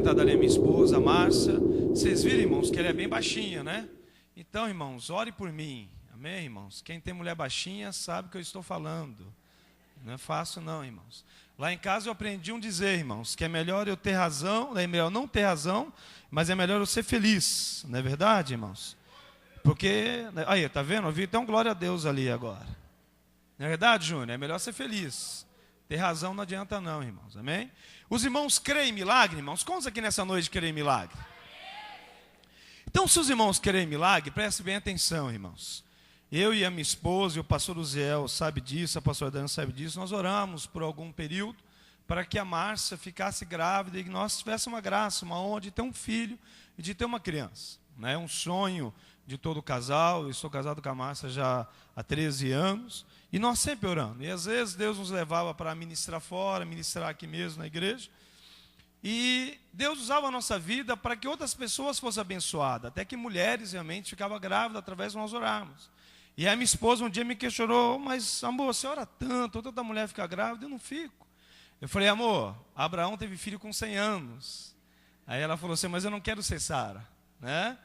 apresentar ali a minha esposa, a Márcia. Vocês viram, irmãos, que ela é bem baixinha, né? Então, irmãos, ore por mim. Amém, irmãos? Quem tem mulher baixinha sabe o que eu estou falando. Não é fácil não, irmãos. Lá em casa eu aprendi um dizer, irmãos, que é melhor eu ter razão, é melhor não ter razão, mas é melhor eu ser feliz. Não é verdade, irmãos? Porque, aí, tá vendo? Eu vi até um glória a Deus ali agora. Não é verdade, Júnior? É melhor ser feliz. Ter razão não adianta não, irmãos. Amém? Os irmãos creem em milagre, irmãos? Quantos aqui nessa noite creem em milagre? Então, se os irmãos creem em milagre, preste bem atenção, irmãos. Eu e a minha esposa, e o pastor Uziel sabe disso, a pastora Dana sabe disso, nós oramos por algum período para que a Márcia ficasse grávida e que nós tivéssemos uma graça, uma honra de ter um filho e de ter uma criança. É um sonho de todo casal. Eu sou casado com a Márcia já há 13 anos e nós sempre orando. E às vezes Deus nos levava para ministrar fora, ministrar aqui mesmo na igreja. E Deus usava a nossa vida para que outras pessoas fossem abençoadas, até que mulheres realmente ficavam grávidas através de nós orarmos. E a minha esposa um dia me questionou: mas amor, você ora tanto, tanta mulher fica grávida, eu não fico. Eu falei: amor, Abraão teve filho com 100 anos. Aí ela falou assim: mas eu não quero ser Sara, né?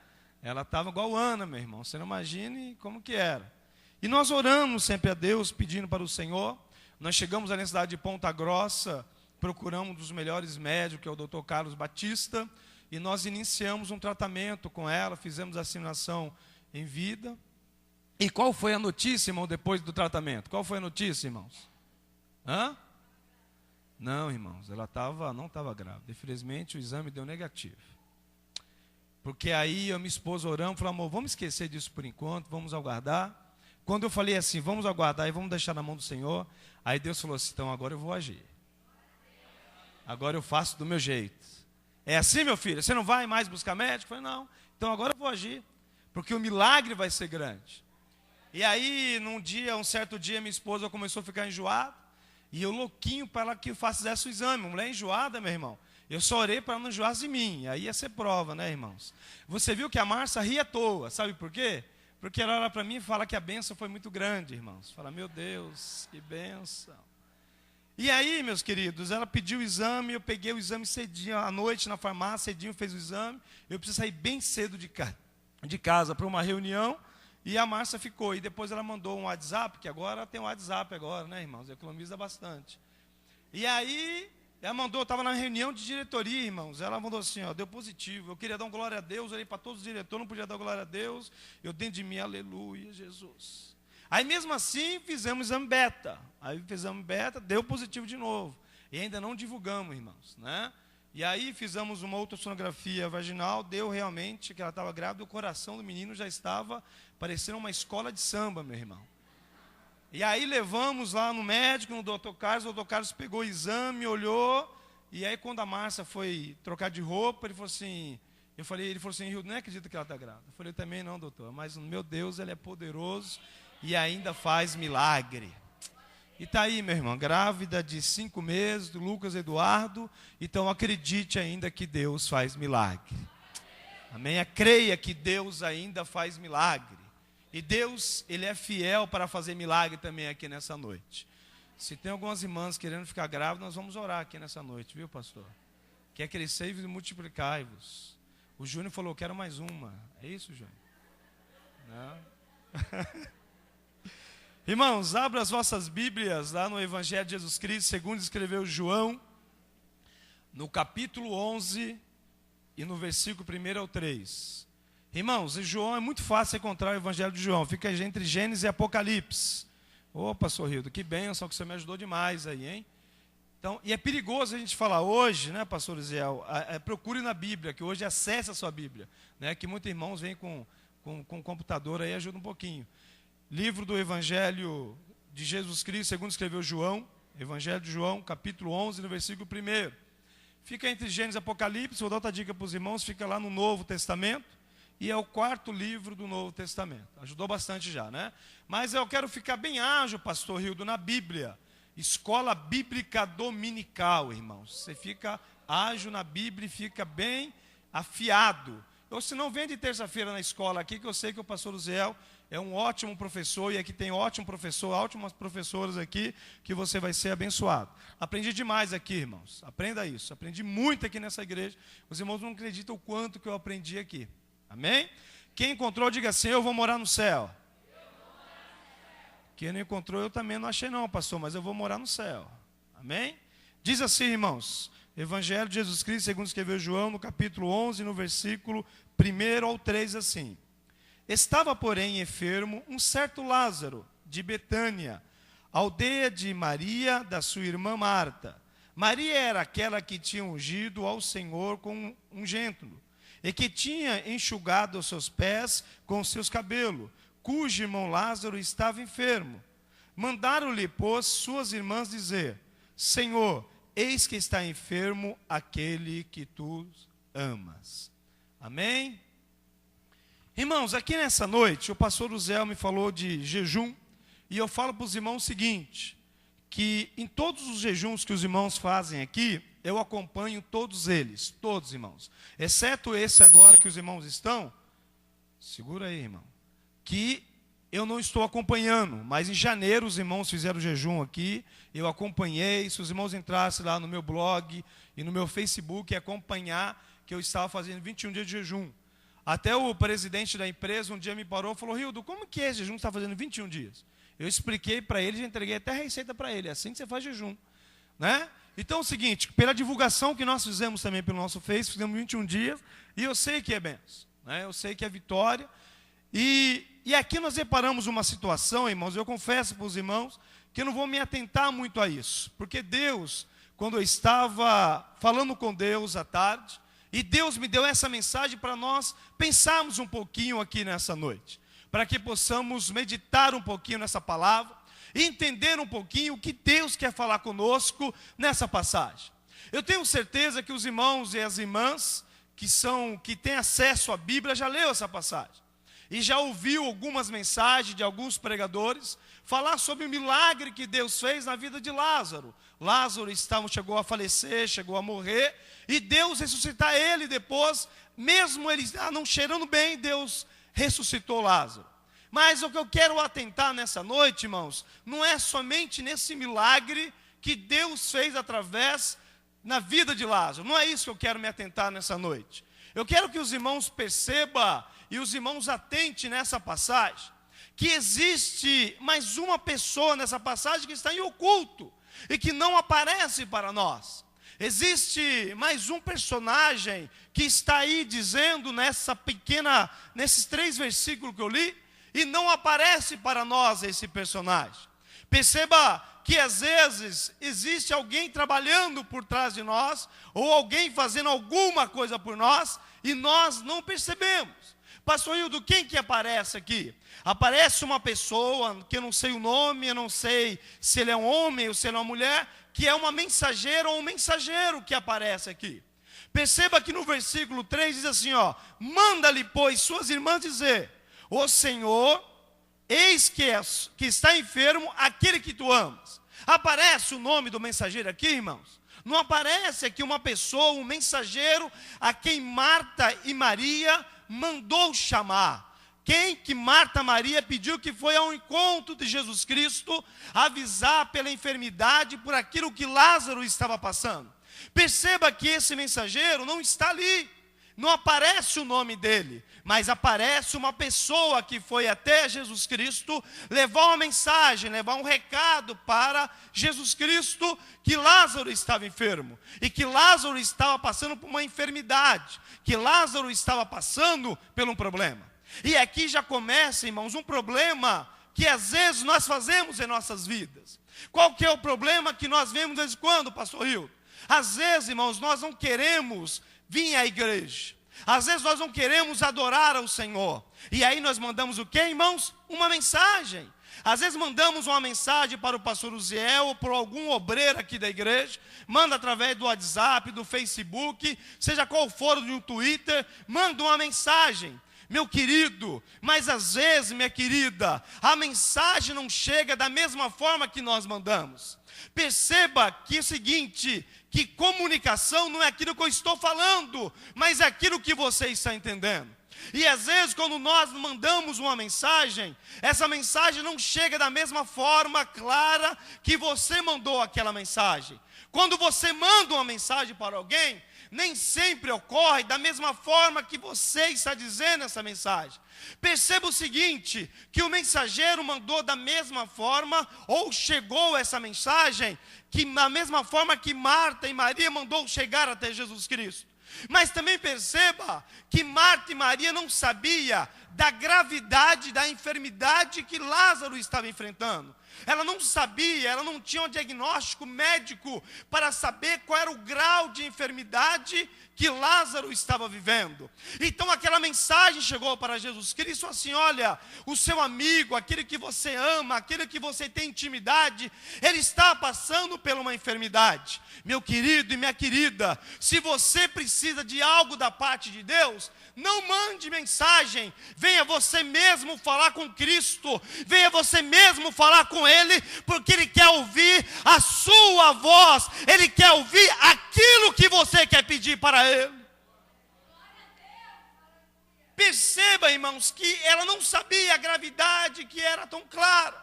Ela estava igual Ana, meu irmão, você não imagine como que era. E nós oramos sempre a Deus, pedindo para o Senhor. Nós chegamos à cidade de Ponta Grossa, procuramos um dos melhores médicos, que é o Dr. Carlos Batista, e nós iniciamos um tratamento com ela, fizemos a assimilação em vida. E qual foi a notícia, irmão, depois do tratamento? Qual foi a notícia, irmãos? Hã? Não, irmãos, ela não estava grávida. Infelizmente, o exame deu negativo. Porque aí a minha esposa orando, falou: amor, vamos esquecer disso por enquanto, vamos aguardar. Quando eu falei assim, vamos aguardar e vamos deixar na mão do Senhor, aí Deus falou assim: então agora eu vou agir. Agora eu faço do meu jeito. É assim, meu filho? Você não vai mais buscar médico? Eu falei: não, então agora eu vou agir, porque o milagre vai ser grande. E aí, um certo dia, minha esposa começou a ficar enjoada, e eu louquinho para ela que fizesse o exame. Mulher enjoada, meu irmão. Eu só orei para ela não enjoar de mim. Aí ia ser prova, né, irmãos? Você viu que a Márcia ria à toa. Sabe por quê? Porque ela olha para mim e fala que a bênção foi muito grande, irmãos. Fala: meu Deus, que bênção. E aí, meus queridos, ela pediu o exame, eu peguei o exame cedinho, à noite na farmácia, cedinho fez o exame. Eu preciso sair bem cedo de casa para uma reunião. E a Márcia ficou, e depois ela mandou um WhatsApp, que agora tem um WhatsApp agora, né, irmãos? Economiza bastante. E aí, ela mandou, eu estava na reunião de diretoria, irmãos, ela mandou assim, ó, deu positivo. Eu queria dar um glória a Deus, olhei para todos os diretores, não podia dar glória a Deus. Eu dentro de mim, aleluia, Jesus. Aí mesmo assim, fizemos exame beta. Aí fizemos beta, deu positivo de novo. E ainda não divulgamos, irmãos, né? E aí fizemos uma ultrassonografia vaginal, deu realmente que ela estava grávida, o coração do menino já estava parecendo uma escola de samba, meu irmão. E aí levamos lá no médico, no Dr. Carlos, o Dr. Carlos pegou o exame, olhou, e aí quando a Márcia foi trocar de roupa, ele falou assim, Rio, não acredito que ela está grávida. Eu falei: também não, doutor, mas meu Deus, ele é poderoso e ainda faz milagre. E está aí, meu irmão, grávida de 5 meses, do Lucas Eduardo. Então acredite ainda que Deus faz milagre. Amém? Creia que Deus ainda faz milagre. E Deus, Ele é fiel para fazer milagre também aqui nessa noite. Se tem algumas irmãs querendo ficar grávidas, nós vamos orar aqui nessa noite, viu, pastor? Quer crescer e multiplicai-vos. O Júnior falou: quero mais uma. É isso, Júnior? Não? Irmãos, abra as vossas Bíblias lá no Evangelho de Jesus Cristo, segundo escreveu João, no capítulo 11 e no versículo 1 ao 3. Irmãos, em João é muito fácil encontrar o Evangelho de João, fica entre Gênesis e Apocalipse. Ô, pastor Rildo, que bênção, que você me ajudou demais aí, hein? Então, e é perigoso a gente falar hoje, né, pastor Isiel, procure na Bíblia, que hoje acesse a sua Bíblia, né, que muitos irmãos vêm com computador aí, ajuda um pouquinho. Livro do Evangelho de Jesus Cristo, segundo escreveu João, Evangelho de João, capítulo 11, no versículo 1. Fica entre Gênesis e Apocalipse, vou dar outra dica para os irmãos, fica lá no Novo Testamento, e é o 4º livro do Novo Testamento. Ajudou bastante já, né? Mas eu quero ficar bem ágil, pastor Rildo, na Bíblia. Escola Bíblica Dominical, irmãos. Você fica ágil na Bíblia e fica bem afiado. Ou se não, vem de terça-feira na escola aqui, que eu sei que o pastor Uziel é um ótimo professor, e aqui tem ótimo professor, ótimas professoras aqui, que você vai ser abençoado. Aprendi demais aqui, irmãos, aprenda isso, aprendi muito aqui nessa igreja, os irmãos não acreditam o quanto que eu aprendi aqui, amém? Quem encontrou, diga assim, eu vou morar no céu. Quem não encontrou, eu também não achei não, pastor, mas eu vou morar no céu, amém? Diz assim, irmãos, Evangelho de Jesus Cristo, segundo escreveu João, no capítulo 11, no versículo 1 ao 3, assim. Estava, porém, enfermo um certo Lázaro, de Betânia, aldeia de Maria, da sua irmã Marta. Maria era aquela que tinha ungido ao Senhor com um gêntulo, e que tinha enxugado os seus pés com os seus cabelos, cujo irmão Lázaro estava enfermo. Mandaram-lhe, pois, suas irmãs dizer, Senhor, eis que está enfermo aquele que tu amas. Amém? Irmãos, aqui nessa noite, o pastor José me falou de jejum, e eu falo para os irmãos o seguinte, que em todos os jejuns que os irmãos fazem aqui, eu acompanho todos eles, todos irmãos, exceto esse agora que os irmãos estão, segura aí, irmão, que eu não estou acompanhando, mas em janeiro os irmãos fizeram jejum aqui, eu acompanhei, se os irmãos entrassem lá no meu blog e no meu Facebook e acompanhar que eu estava fazendo 21 dias de jejum. Até o presidente da empresa um dia me parou e falou, Rildo, como que é esse jejum que você está fazendo 21 dias? Eu expliquei para ele, já entreguei até a receita para ele, é assim que você faz jejum, né? Então é o seguinte, pela divulgação que nós fizemos também pelo nosso Face, fizemos 21 dias, e eu sei que é bênção, né? Eu sei que é vitória, e aqui nós reparamos uma situação, irmãos, eu confesso para os irmãos, que eu não vou me atentar muito a isso, porque Deus, quando eu estava falando com Deus à tarde, e Deus me deu essa mensagem para nós pensarmos um pouquinho aqui nessa noite, para que possamos meditar um pouquinho nessa palavra, e entender um pouquinho o que Deus quer falar conosco nessa passagem. Eu tenho certeza que os irmãos e as irmãs que têm acesso à Bíblia já leu essa passagem. E já ouviu algumas mensagens de alguns pregadores falar sobre o milagre que Deus fez na vida de Lázaro. Lázaro chegou a falecer, chegou a morrer, e Deus ressuscitar ele depois, mesmo ele não cheirando bem, Deus ressuscitou Lázaro. Mas o que eu quero atentar nessa noite, irmãos, não é somente nesse milagre que Deus fez através na vida de Lázaro. Não é isso que eu quero me atentar nessa noite. Eu quero que os irmãos percebam e os irmãos atentem nessa passagem, que existe mais uma pessoa nessa passagem que está em oculto e que não aparece para nós. Existe mais um personagem que está aí dizendo nesses 3 versículos que eu li, e não aparece para nós esse personagem. Perceba que às vezes existe alguém trabalhando por trás de nós, ou alguém fazendo alguma coisa por nós, e nós não percebemos. Pastor Hildo, quem que aparece aqui? Aparece uma pessoa, que eu não sei o nome, eu não sei se ele é um homem ou se ele é uma mulher, que é uma mensageira ou um mensageiro que aparece aqui. Perceba que no versículo 3 diz assim, manda-lhe, pois, suas irmãs dizer, o Senhor, eis que está enfermo aquele que tu amas. Aparece o nome do mensageiro aqui, irmãos? Não aparece aqui uma pessoa, um mensageiro, a quem Marta e Maria mandou chamar. Quem que Marta Maria pediu que foi ao encontro de Jesus Cristo, avisar pela enfermidade, por aquilo que Lázaro estava passando. Perceba que esse mensageiro não está ali. Não aparece o nome dele, mas aparece uma pessoa que foi até Jesus Cristo levar uma mensagem, levar um recado para Jesus Cristo, que Lázaro estava enfermo, e que Lázaro estava passando por uma enfermidade, que Lázaro estava passando por um problema. E aqui já começa, irmãos, um problema que às vezes nós fazemos em nossas vidas. Qual que é o problema que nós vemos de vez em quando, pastor Rildo? Às vezes, irmãos, nós não queremos vir à igreja. Às vezes nós não queremos adorar ao Senhor. E aí nós mandamos o quê, irmãos? Uma mensagem. Às vezes mandamos uma mensagem para o pastor Uziel ou para algum obreiro aqui da igreja. Manda através do WhatsApp, do Facebook, seja qual for, do Twitter, manda uma mensagem. Meu querido, mas às vezes, minha querida, a mensagem não chega da mesma forma que nós mandamos. Perceba que é o seguinte, que comunicação não é aquilo que eu estou falando, mas é aquilo que você está entendendo. E às vezes quando nós mandamos uma mensagem, essa mensagem não chega da mesma forma clara que você mandou aquela mensagem. Quando você manda uma mensagem para alguém, nem sempre ocorre da mesma forma que você está dizendo essa mensagem. Perceba o seguinte, que o mensageiro mandou da mesma forma, ou chegou essa mensagem, que da mesma forma que Marta e Maria mandou chegar até Jesus Cristo. Mas também perceba que Marta e Maria não sabiam da gravidade da enfermidade que Lázaro estava enfrentando. Ela não sabia, ela não tinha um diagnóstico médico para saber qual era o grau de enfermidade que Lázaro estava vivendo. Então aquela mensagem chegou para Jesus Cristo assim: olha, o seu amigo, aquele que você ama, aquele que você tem intimidade, ele está passando por uma enfermidade. Meu querido e minha querida, se você precisa de algo da parte de Deus, não mande mensagem, venha você mesmo falar com Cristo, venha você mesmo falar com Ele, porque Ele quer ouvir a sua voz, Ele quer ouvir aquilo que você quer pedir para Ele. Perceba, irmãos, que ela não sabia a gravidade que era tão clara.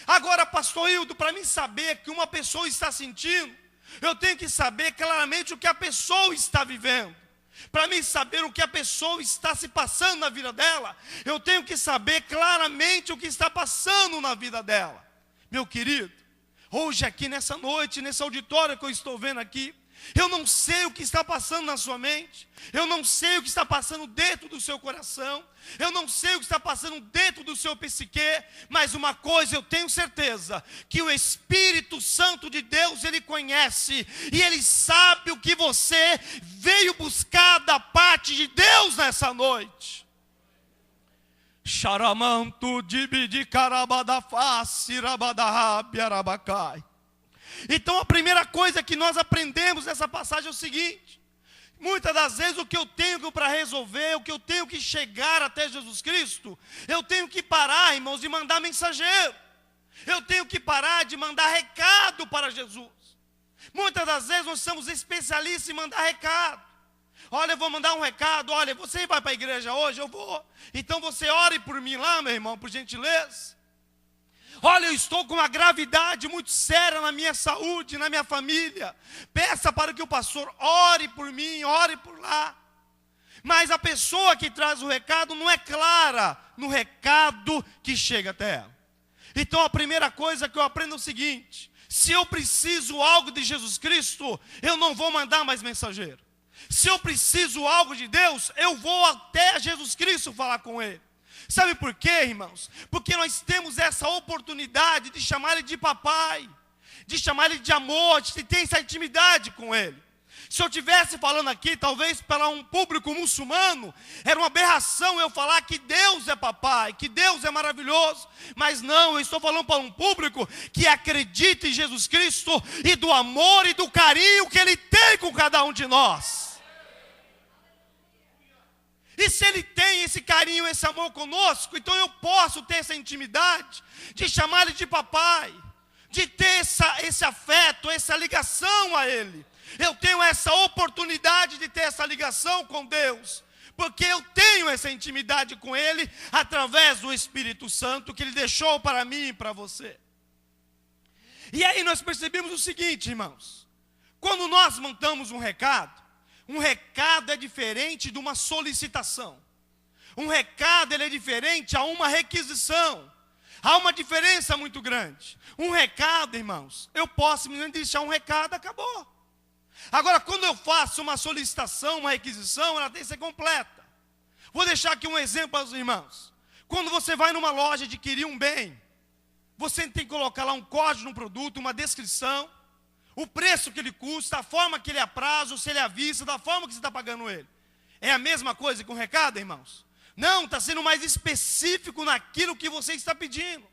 Agora, pastor Hildo, para mim saber que uma pessoa está sentindo, eu tenho que saber claramente o que a pessoa está vivendo. Para mim saber o que a pessoa está se passando na vida dela, eu tenho que saber claramente o que está passando na vida dela. Meu querido, hoje aqui nessa noite, nesse auditório que eu estou vendo aqui, eu não sei o que está passando na sua mente, eu não sei o que está passando dentro do seu coração, eu não sei o que está passando dentro do seu psique, mas uma coisa eu tenho certeza, que o Espírito Santo de Deus, Ele conhece, e Ele sabe o que você veio buscar da parte de Deus nessa noite. Xaramanto dibidi carabadaface rabadahabi arabacai. Então a primeira coisa que nós aprendemos nessa passagem é o seguinte: muitas das vezes o que eu tenho para resolver, o que eu tenho que chegar até Jesus Cristo, eu tenho que parar, irmãos, de mandar mensageiro. Eu tenho que parar de mandar recado para Jesus. Muitas das vezes nós somos especialistas em mandar recado. Olha, eu vou mandar um recado, olha, você vai para a igreja hoje? Eu vou. Então você ore por mim lá, meu irmão, por gentileza. Olha, eu estou com uma gravidade muito séria na minha saúde, na minha família. Peça para que o pastor ore por mim, ore por lá. Mas a pessoa que traz o recado não é clara no recado que chega até ela. Então a primeira coisa que eu aprendo é o seguinte: se eu preciso algo de Jesus Cristo, eu não vou mandar mais mensageiro. Se eu preciso algo de Deus, eu vou até Jesus Cristo falar com Ele. Sabe por quê, irmãos? Porque nós temos essa oportunidade de chamar Ele de papai, de chamar Ele de amor, de ter essa intimidade com Ele. Se eu estivesse falando aqui, talvez para um público muçulmano, era uma aberração eu falar que Deus é papai, que Deus é maravilhoso. Mas não, eu estou falando para um público que acredita em Jesus Cristo e do amor e do carinho que Ele tem com cada um de nós. E se Ele tem esse carinho, esse amor conosco, então eu posso ter essa intimidade de chamar Ele de papai, de ter esse afeto, essa ligação a Ele. Eu tenho essa oportunidade de ter essa ligação com Deus, porque eu tenho essa intimidade com Ele através do Espírito Santo que Ele deixou para mim e para você. E aí nós percebemos o seguinte, irmãos: quando nós mandamos um recado é diferente de uma solicitação. Um recado ele é diferente a uma requisição. Há uma diferença muito grande. Um recado, irmãos, eu posso simplesmente deixar um recado, acabou. Agora, quando eu faço uma solicitação, uma requisição, ela tem que ser completa. Vou deixar aqui um exemplo aos irmãos. Quando você vai numa loja adquirir um bem, você tem que colocar lá um código no produto, uma descrição, o preço que ele custa, a forma que ele é a prazo, se ele é à vista, da forma que você está pagando ele. É a mesma coisa com o recado, irmãos? Não, está sendo mais específico naquilo que você está pedindo.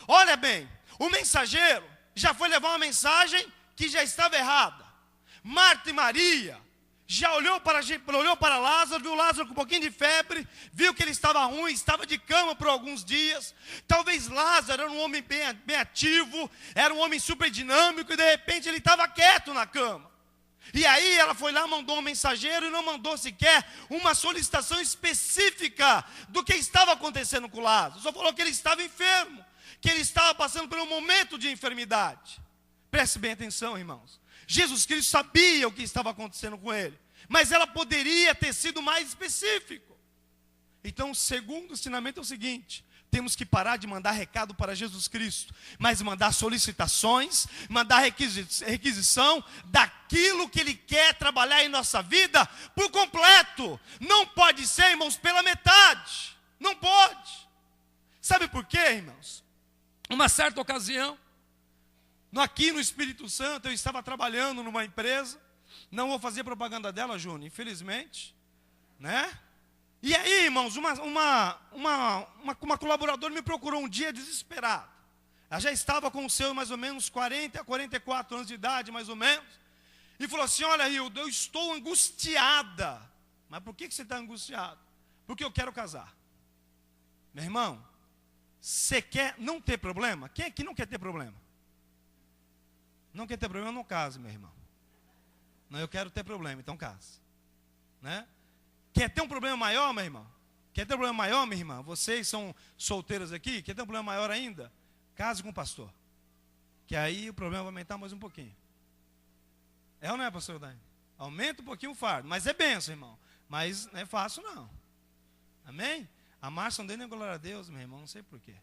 Olha bem, o mensageiro já foi levar uma mensagem que já estava errada. Marta e Maria já olhou para Lázaro, viu Lázaro com um pouquinho de febre, viu que ele estava ruim, estava de cama por alguns dias. Talvez Lázaro era um homem bem ativo, era um homem super dinâmico, e de repente ele estava quieto na cama. E aí ela foi lá, mandou um mensageiro e não mandou sequer uma solicitação específica do que estava acontecendo com Lázaro. Só falou que ele estava enfermo, que ele estava passando por um momento de enfermidade. Preste bem atenção, irmãos. Jesus Cristo sabia o que estava acontecendo com ele, mas ela poderia ter sido mais específico. Então, o segundo ensinamento é o seguinte: temos que parar de mandar recado para Jesus Cristo, mas mandar solicitações, mandar requisição daquilo que Ele quer trabalhar em nossa vida por completo. Não pode ser, irmãos, pela metade. Não pode. Sabe por quê, irmãos? Uma certa ocasião, aqui no Espírito Santo, eu estava trabalhando numa empresa. Não vou fazer propaganda dela, Júnior, infelizmente, né? E aí, irmãos, uma colaboradora me procurou um dia desesperada. Ela já estava com o seu mais ou menos 40 a 44 anos de idade, mais ou menos. E falou assim: olha, Hilda, eu estou angustiada. Mas por que você está angustiado? Porque eu quero casar. Meu irmão, você quer não ter problema? Quem aqui não quer ter problema? Não quer ter problema, não case, meu irmão. Não, eu quero ter problema, então case. Né? Quer ter um problema maior, meu irmão? Quer ter um problema maior, minha irmã? Vocês são solteiros aqui, quer ter um problema maior ainda? Case com o pastor. Que aí o problema vai aumentar mais um pouquinho. É ou não é, pastor Dani? Aumenta um pouquinho o fardo, mas é bênção, irmão. Mas não é fácil, não. Amém? A Márcia não deu nem glória a Deus, meu irmão, não sei porquê.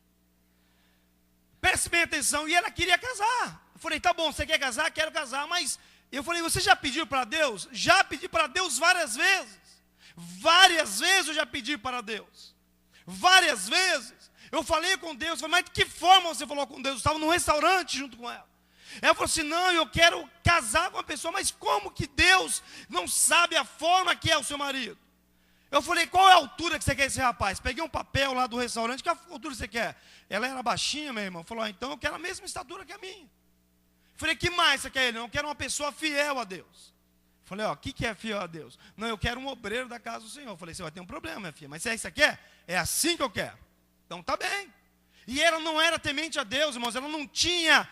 Preste bem atenção, e ela queria casar. Eu falei: tá bom, você quer casar? Quero casar, mas eu falei: você já pediu para Deus? Já pedi para Deus várias vezes. Várias vezes eu já pedi para Deus. Várias vezes. Eu falei com Deus. Falei: mas de que forma você falou com Deus? Eu estava num restaurante junto com ela. Ela falou assim: não, eu quero casar com uma pessoa. Mas como que Deus não sabe a forma que é o seu marido? Eu falei: qual é a altura que você quer esse rapaz? Peguei um papel lá do restaurante. Que altura você quer? Ela era baixinha, meu irmão. Falou: então eu quero a mesma estatura que a minha. Falei: que mais você quer? Ele: não, eu quero uma pessoa fiel a Deus. Falei: ó, o que é fiel a Deus? Não, eu quero um obreiro da casa do Senhor. Falei: você vai ter um problema, minha filha, mas se é isso que você quer, é assim que eu quero. Então tá bem. E ela não era temente a Deus, irmãos, ela não tinha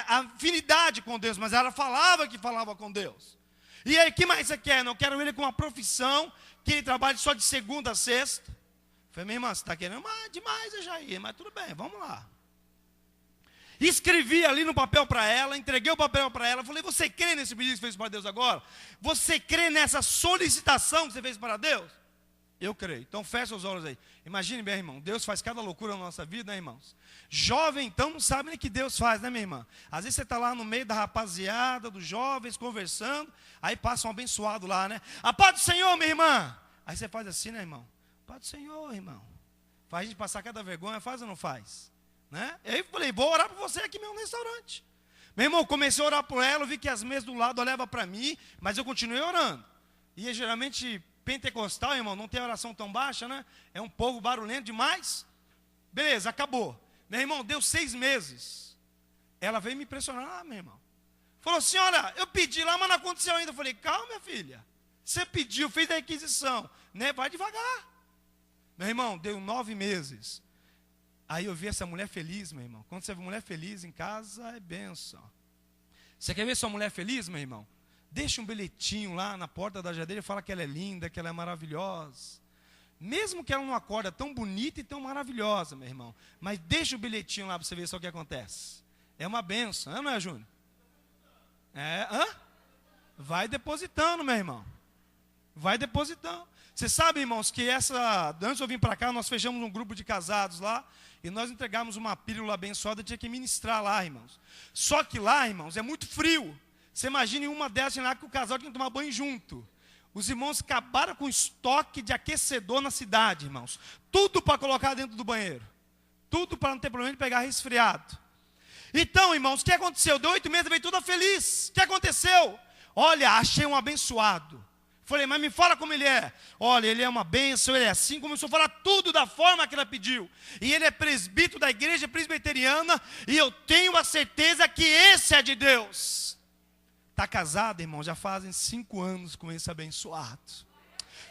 afinidade com Deus, mas ela falava que falava com Deus. E aí, o que mais você quer? Não, eu quero ele com uma profissão, que ele trabalhe só de segunda a sexta. Falei: minha irmã, você está querendo demais, Jair, mas tudo bem, vamos lá. Escrevi ali no papel para ela, entreguei o papel para ela. Falei: você crê nesse pedido que você fez para Deus agora? Você crê nessa solicitação que você fez para Deus? Eu creio. Então fecha os olhos aí. Imagine bem, irmão, Deus faz cada loucura na nossa vida, né, irmãos? Jovem, então, não sabe nem o que Deus faz, né, minha irmã? Às vezes você está lá no meio da rapaziada, dos jovens, conversando. Aí passa um abençoado lá, né? A paz do Senhor, minha irmã. Aí você faz assim, né, irmão? Paz do Senhor, irmão. Faz a gente passar cada vergonha, faz ou não faz? Né? E aí eu falei: vou orar por você aqui mesmo no restaurante. Meu irmão, comecei a orar por ela. Eu vi que as mesas do lado olhavam para mim, mas eu continuei orando. E geralmente pentecostal, irmão, não tem oração tão baixa, né? É um povo barulhento demais. Beleza, acabou. Meu irmão, deu 6 meses. Ela veio me impressionar, meu irmão. Falou: senhora, eu pedi lá, mas não aconteceu ainda. Eu falei: calma, minha filha. Você pediu, fez a requisição, né? Vai devagar. Meu irmão, deu 9 meses. Aí eu vi essa mulher feliz, meu irmão. Quando você vê mulher feliz em casa, é bênção. Você quer ver sua mulher feliz, meu irmão? Deixa um bilhetinho lá na porta da geladeira e fala que ela é linda, que ela é maravilhosa. Mesmo que ela não acorda tão bonita e tão maravilhosa, meu irmão. Mas deixa o bilhetinho lá para você ver só o que acontece. É uma bênção, não é, Júnior? Vai depositando, meu irmão. Vai depositando. Você sabe, irmãos, que antes eu vim para cá, nós fechamos um grupo de casados lá, e nós entregamos uma pílula abençoada, tinha que ministrar lá, irmãos. Só que lá, irmãos, é muito frio. Você imagina uma dessas lá que o casal tinha que tomar banho junto. Os irmãos acabaram com estoque de aquecedor na cidade, irmãos. Tudo para colocar dentro do banheiro. Tudo para não ter problema de pegar resfriado. Então, irmãos, o que aconteceu? Deu 8 meses, veio toda feliz. O que aconteceu? Olha, achei um abençoado. Falei: mas me fala como ele é. Olha, ele é uma bênção, ele é assim. Começou a falar tudo da forma que ela pediu. E ele é presbítero da igreja presbiteriana. E eu tenho a certeza que esse é de Deus. Está casado, irmão, já fazem 5 anos com esse abençoado.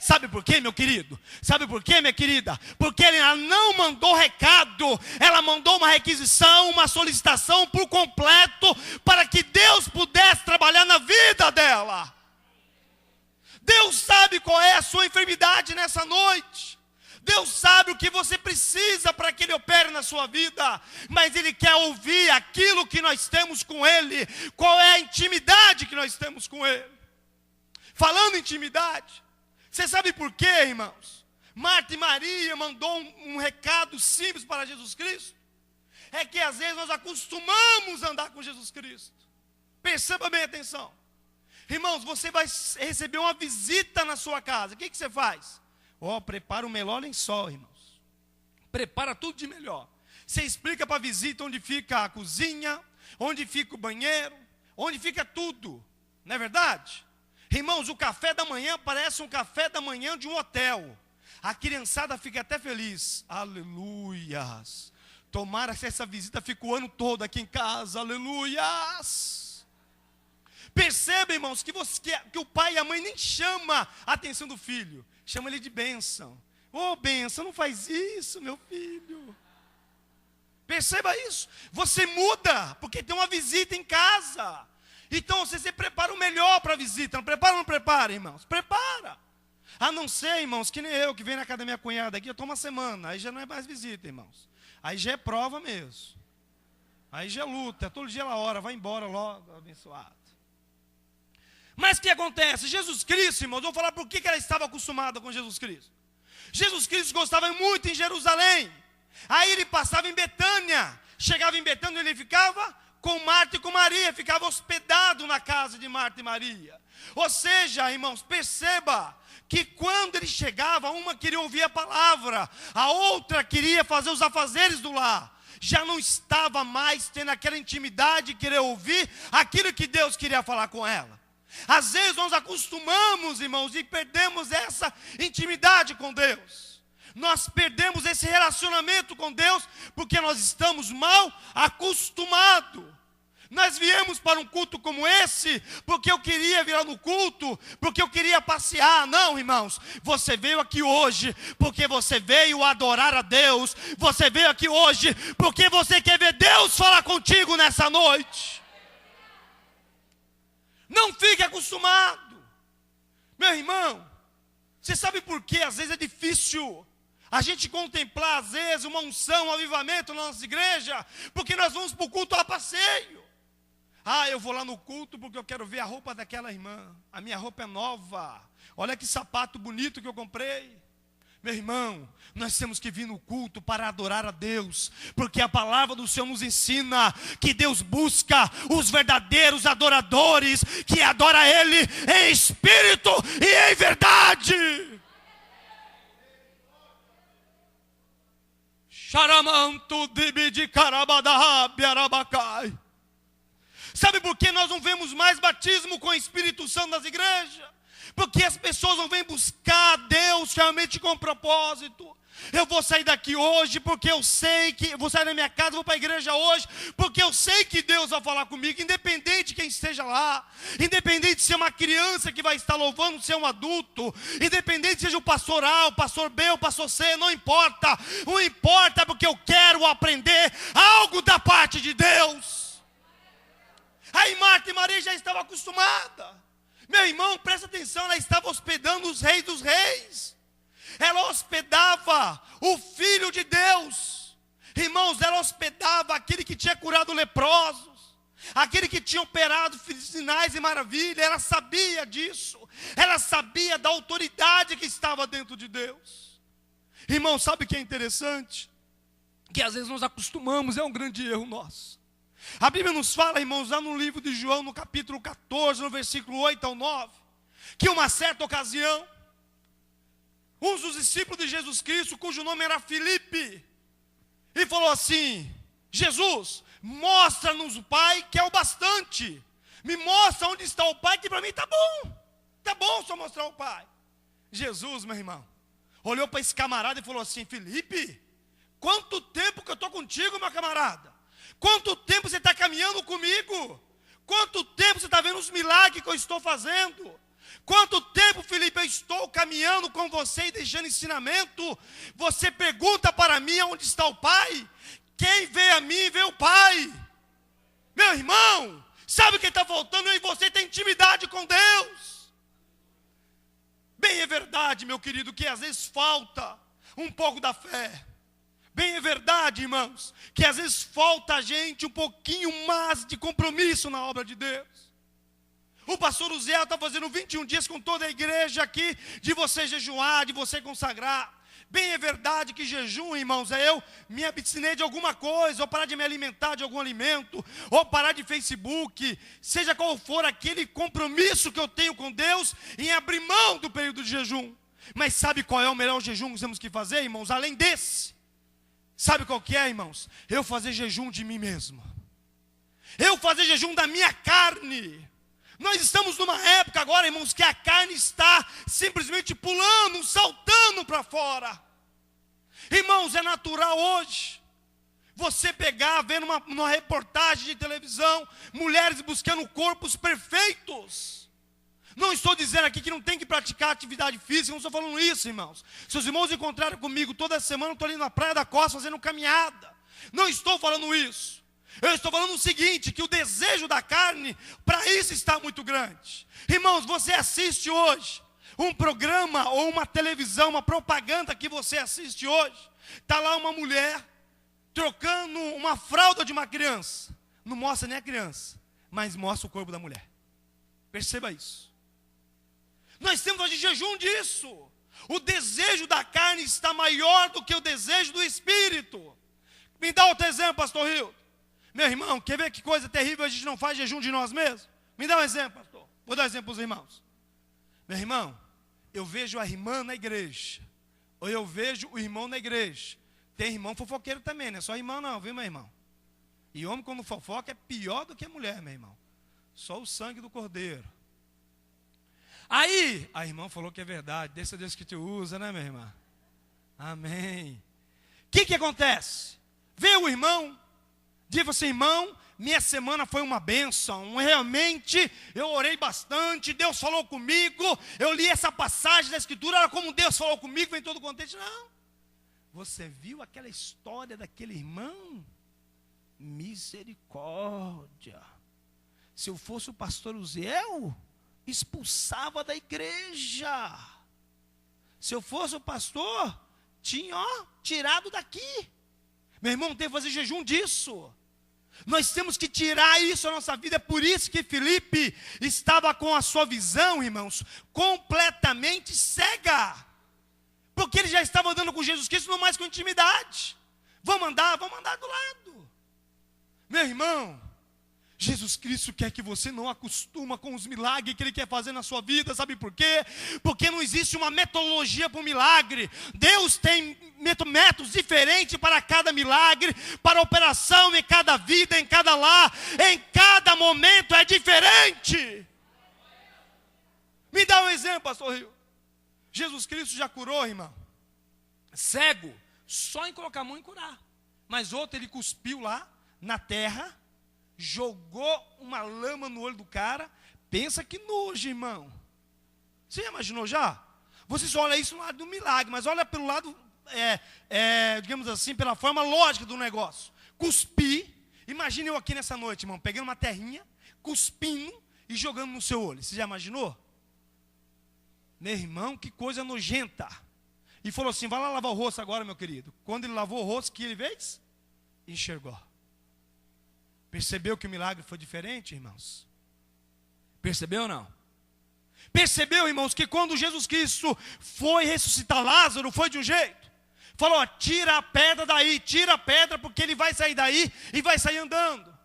Sabe por quê, meu querido? Sabe por quê, minha querida? Porque ela não mandou recado. Ela mandou uma requisição, uma solicitação por completo, para que Deus pudesse trabalhar na vida dela. Deus sabe qual é a sua enfermidade nessa noite. Deus sabe o que você precisa para que Ele opere na sua vida. Mas Ele quer ouvir aquilo que nós temos com Ele. Qual é a intimidade que nós temos com Ele? Falando em intimidade, você sabe por quê, irmãos? Marta e Maria mandou um recado simples para Jesus Cristo. É que às vezes nós acostumamos a andar com Jesus Cristo. Perceba bem, atenção. Irmãos, você vai receber uma visita na sua casa. O que você faz? Prepara o melhor lençol, irmãos. Prepara tudo de melhor. Você explica para a visita onde fica a cozinha, onde fica o banheiro, onde fica tudo. Não é verdade? Irmãos, o café da manhã parece um café da manhã de um hotel. A criançada fica até feliz. Aleluias. Tomara que essa visita fique o ano todo aqui em casa. Aleluias. Perceba, irmãos, que o pai e a mãe nem chama a atenção do filho. Chama ele de bênção. Bênção, não faz isso, meu filho. Perceba isso. Você muda, porque tem uma visita em casa. Então você prepara o melhor para a visita. Não prepara ou não prepara, irmãos? Prepara. A não ser, irmãos, que nem eu, que venho na casa da minha cunhada aqui, eu tomo uma semana. Aí já não é mais visita, irmãos. Aí já é prova mesmo. Aí já é luta. Todo dia ela ora, vai embora logo, abençoado. Mas o que acontece? Jesus Cristo, irmãos, eu vou falar por que ela estava acostumada com Jesus Cristo. Jesus Cristo gostava muito em Jerusalém. Aí ele passava em Betânia. Chegava em Betânia, ele ficava com Marta e com Maria. Ficava hospedado na casa de Marta e Maria. Ou seja, irmãos, perceba que quando ele chegava, uma queria ouvir a palavra, a outra queria fazer os afazeres do lar. Já não estava mais tendo aquela intimidade de querer ouvir aquilo que Deus queria falar com ela. Às vezes nós acostumamos, irmãos, e perdemos essa intimidade com Deus. Nós perdemos esse relacionamento com Deus porque nós estamos mal acostumados. Nós viemos para um culto como esse porque eu queria vir no culto, porque eu queria passear. Não, irmãos, você veio aqui hoje porque você veio adorar a Deus. Você veio aqui hoje porque você quer ver Deus falar contigo nessa noite. Não fique acostumado. Meu irmão, você sabe por que às vezes é difícil a gente contemplar às vezes uma unção, um avivamento na nossa igreja? Porque nós vamos para o culto a passeio. Eu vou lá no culto porque eu quero ver a roupa daquela irmã. A minha roupa é nova. Olha que sapato bonito que eu comprei. Meu irmão, nós temos que vir no culto para adorar a Deus, porque a palavra do Senhor nos ensina que Deus busca os verdadeiros adoradores, que adora Ele em espírito e em verdade. Sabe por que nós não vemos mais batismo com o Espírito Santo nas igrejas? Porque as pessoas não vêm buscar Deus realmente com propósito. Eu vou sair daqui hoje porque eu sei que... Vou sair da minha casa, vou para a igreja hoje porque eu sei que Deus vai falar comigo. Independente de quem esteja lá. Independente de ser uma criança que vai estar louvando, ser um adulto. Independente seja o pastor A, o pastor B, o pastor C. Não importa. Não importa porque eu quero aprender algo da parte de Deus. Aí Marta e Maria já estavam acostumadas. Meu irmão, presta atenção, ela estava hospedando os reis dos reis. Ela hospedava o Filho de Deus. Irmãos, ela hospedava aquele que tinha curado leprosos, aquele que tinha operado sinais e maravilhas. Ela sabia disso. Ela sabia da autoridade que estava dentro de Deus. Irmão, sabe o que é interessante? Que às vezes nós acostumamos, é um grande erro nosso. A Bíblia nos fala, irmãos, lá no livro de João, no capítulo 14, no versículo 8 ao 9, que uma certa ocasião, um dos discípulos de Jesus Cristo, cujo nome era Filipe, e falou assim: Jesus, mostra-nos o Pai, que é o bastante. Me mostra onde está o Pai, que para mim está bom só mostrar o Pai. Jesus, meu irmão, olhou para esse camarada e falou assim: Filipe, quanto tempo que eu estou contigo, meu camarada? Quanto tempo você está caminhando comigo? Quanto tempo você está vendo os milagres que eu estou fazendo? Quanto tempo, Filipe, eu estou caminhando com você e deixando ensinamento? Você pergunta para mim onde está o Pai? Quem vê a mim, vê o Pai. Meu irmão, sabe o que está faltando? Eu e você tem intimidade com Deus. verdade, meu querido, que às vezes falta um pouco da fé. Bem é verdade, irmãos, que às vezes falta a gente um pouquinho mais de compromisso na obra de Deus. O pastor Uziel está fazendo 21 dias com toda a igreja aqui, de você jejuar, de você consagrar. Bem é verdade que jejum, irmãos, é eu me abster de alguma coisa, ou parar de me alimentar de algum alimento, ou parar de Facebook, seja qual for aquele compromisso que eu tenho com Deus, em abrir mão do período de jejum. Mas sabe qual é o melhor jejum que temos que fazer, irmãos? Além desse, sabe qual que é, irmãos? Eu fazer jejum de mim mesmo. Eu fazer jejum da minha carne. Nós estamos numa época agora, irmãos, que a carne está simplesmente pulando, saltando para fora. Irmãos, é natural hoje você pegar, vendo uma reportagem de televisão, mulheres buscando corpos perfeitos. Não estou dizendo aqui que não tem que praticar atividade física, não estou falando isso, irmãos. Se os irmãos encontraram comigo toda semana, eu estou ali na Praia da Costa fazendo caminhada. Não estou falando isso. Eu estou falando o seguinte, que o desejo da carne, para isso está muito grande. Irmãos, você assiste hoje um programa ou uma televisão, uma propaganda que você assiste hoje. Está lá uma mulher trocando uma fralda de uma criança. Não mostra nem a criança, mas mostra o corpo da mulher. Perceba isso. Nós temos hoje jejum disso. O desejo da carne está maior do que o desejo do espírito. Me dá outro exemplo, pastor Rio. Meu irmão, quer ver que coisa terrível a gente não faz jejum de nós mesmos? Me dá um exemplo, pastor. Vou dar um exemplo para os irmãos. Meu irmão, eu vejo a irmã na igreja, ou eu vejo o irmão na igreja. Tem irmão fofoqueiro também, não é só irmão não, viu, meu irmão? E homem quando fofoca é pior do que mulher, meu irmão. Só o sangue do cordeiro. Aí, a irmã falou que é verdade, deixa Deus que te usa, né, minha irmã? Amém. O que acontece? Vê o irmão, diz assim, irmão, minha semana foi uma bênção, realmente eu orei bastante, Deus falou comigo, eu li essa passagem da escritura, olha como Deus falou comigo, vem todo contente. Não, você viu aquela história daquele irmão? Misericórdia. Se eu fosse o pastor Uziel, expulsava da igreja. Se eu fosse o pastor, tinha tirado daqui. Meu irmão, tem que fazer jejum disso. Nós temos que tirar isso da nossa vida. É por isso que Filipe estava com a sua visão, irmãos, completamente cega. Porque ele já estava andando com Jesus Cristo, não mais com intimidade. Vamos andar do lado. Meu irmão, Jesus Cristo quer que você não acostuma com os milagres que Ele quer fazer na sua vida. Sabe por quê? Porque não existe uma metodologia para o milagre. Deus tem métodos diferentes para cada milagre, para operação em cada vida, em cada lar, em cada momento é diferente. Me dá um exemplo, pastor Rio. Jesus Cristo já curou, irmão, cego, só em colocar a mão e curar. Mas outro, Ele cuspiu lá na terra, jogou uma lama no olho do cara. Pensa que nojo, irmão. Você já imaginou já? Você só olha isso no lado do milagre, mas olha pelo lado, digamos assim, pela forma lógica do negócio. Cuspir. Imagine eu aqui nessa noite, irmão, pegando uma terrinha, cuspindo e jogando no seu olho. Você já imaginou? Meu irmão, que coisa nojenta. E falou assim, vai lá lavar o rosto agora, meu querido. Quando ele lavou o rosto, o que ele fez? Enxergou. Percebeu que o milagre foi diferente, irmãos? Percebeu ou não? Percebeu, irmãos, que quando Jesus Cristo foi ressuscitar Lázaro, foi de um jeito. Falou, tira a pedra daí, tira a pedra, porque ele vai sair daí e vai sair andando.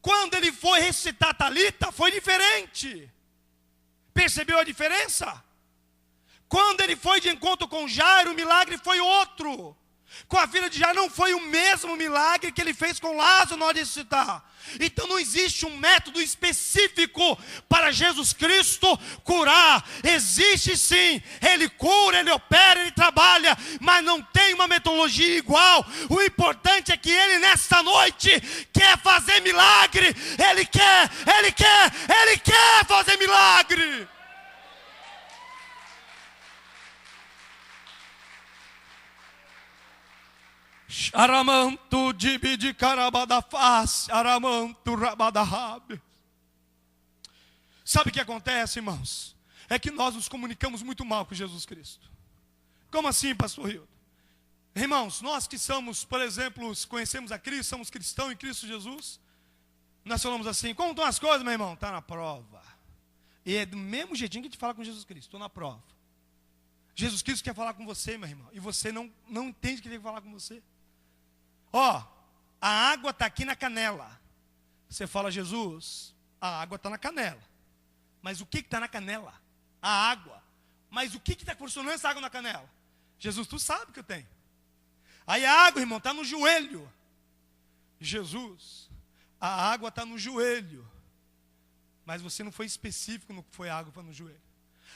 Quando ele foi ressuscitar Talita, foi diferente. Percebeu a diferença? Quando ele foi de encontro com Jairo, o milagre foi outro. Com a filha de Jairo não foi o mesmo milagre que ele fez com Lázaro na hora de ressuscitar. Então não existe um método específico para Jesus Cristo curar. Existe sim, Ele cura, Ele opera, Ele trabalha, mas não tem uma metodologia igual. O importante é que Ele nesta noite quer fazer milagre. Ele quer fazer milagre. Aramanto de carabada face, aramanto rabadahab. Sabe o que acontece, irmãos? é que nós nos comunicamos muito mal com Jesus Cristo. Como assim, pastor Hildo? Irmãos, nós que somos, por exemplo, conhecemos a Cristo, somos cristãos em Cristo Jesus, nós falamos assim: como estão as coisas, meu irmão? Está na prova. E é do mesmo jeitinho que a gente fala com Jesus Cristo: estou na prova. Jesus Cristo quer falar com você, meu irmão, e você não entende que ele quer falar com você. Ó, a água está aqui na canela. Você fala: Jesus, a água está na canela. Mas o que está na canela? A água. Mas o que está funcionando essa água na canela? Jesus, tu sabe que eu tenho. Aí a água, irmão, está no joelho. Jesus, a água está no joelho. Mas você não foi específico no que foi a água para no joelho.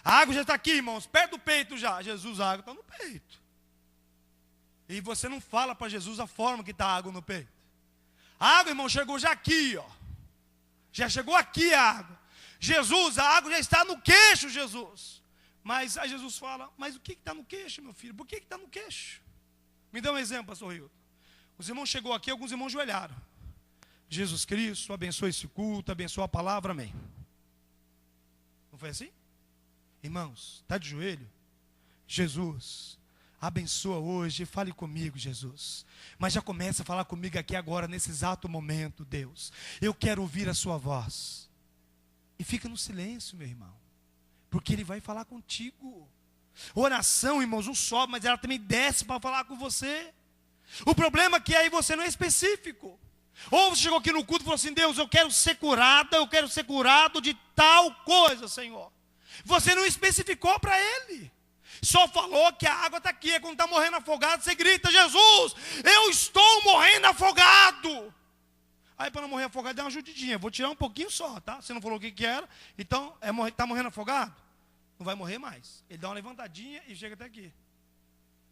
A água já está aqui, irmãos, perto do peito já. Jesus, a água está no peito. E você não fala para Jesus a forma que está a água no peito. A água, irmão, chegou já aqui, ó. Já chegou aqui a água. Jesus, a água já está no queixo, Jesus. Mas aí Jesus fala: mas o que está no queixo, meu filho? Por que está no queixo? Me dá um exemplo, pastor Hilton. Os irmãos chegou aqui, alguns irmãos joelharam. Jesus Cristo, abençoe esse culto, abençoa a palavra, amém. Não foi assim? Irmãos, está de joelho? Jesus, abençoa hoje, fale comigo, Jesus. Mas já começa a falar comigo aqui agora, nesse exato momento, Deus. Eu quero ouvir a sua voz. E fica no silêncio, meu irmão, porque Ele vai falar contigo. Oração, irmãos, não sobe, mas ela também desce para falar com você. O problema é que aí você não é específico. Ou você chegou aqui no culto e falou assim: Deus, eu quero ser curada, eu quero ser curado de tal coisa, Senhor. Você não especificou para Ele. Só falou que a água está aqui. É quando está morrendo afogado, você grita: Jesus, eu estou morrendo afogado. Aí para não morrer afogado, dá uma ajudidinha. Vou tirar um pouquinho só, tá? Você não falou o que era. Então, está morrendo afogado? Não vai morrer mais. Ele dá uma levantadinha e chega até aqui.